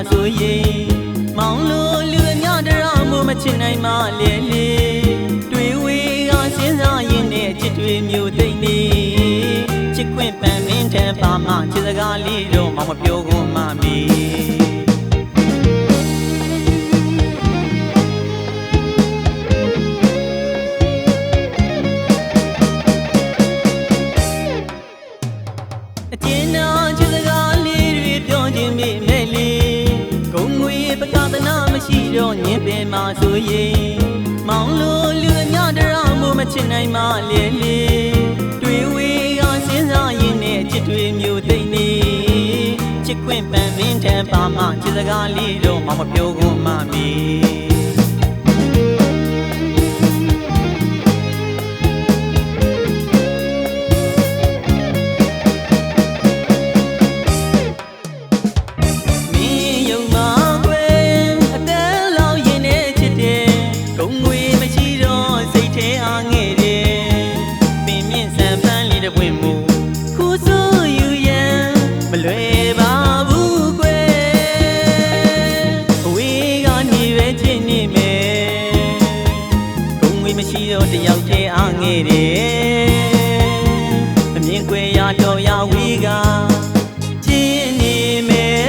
ဆိုရင်မောင်လို့လူအများတရာမို့မချစ်နိုင်မှလေလေတွေ့ဝေးကစဉ်းစားရင်နဲ့ချစ်တွေမျိုးသိမ့်နေချစ်ခွင့်ပန်မင်းထံပါမှချစ်စကားလေးတော့မောင်မပြောကုန်မှမီအကျဉ်းနာချစ်စကားလေးတွေပြောခြင်းမိမဲ့လေဂုံငွေပကသနာမရှိတော့ညင်ပင်မှာဆိုရင်မောင်လို့လူအများတရာမို့မချစ်နိုင်မှလေလေတွေ့ဝေးကစဉ်းစားရင်နဲ့ချစ်တွေမျိုးသိမ့်နေချစ်ခွင့်ပန်မင်းထံပါမှချစ်စကားလေးတော့မောင်မပြောကုန်မှမီမရှိတော့တယောက်တည်းအားငယ်တယ်အမြင်ကွယ်ရတော့ရဝေးကကျင်းနေမယ်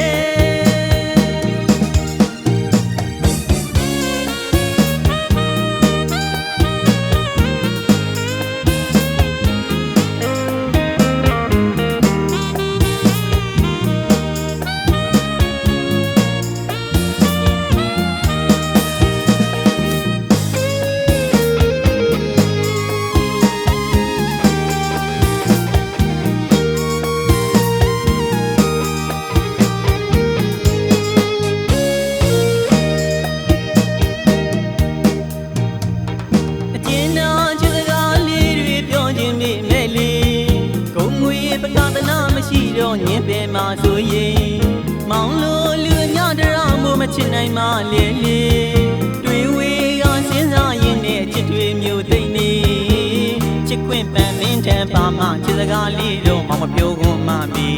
ရှိတော့ညင်ပင်မှာဆိုရင်မောင်လို့လူအများတရာမို့မချစ်နိုင်မှလေလေတွေ့ဝေးကစဉ်းစားရင်နဲ့ချစ်တွေမျိုးသိမ့်နေချစ်ခွင့်ပန်မင်းထံပါမှချစ်စကားလေးတော့မောင်မပြောကုန်မှမီ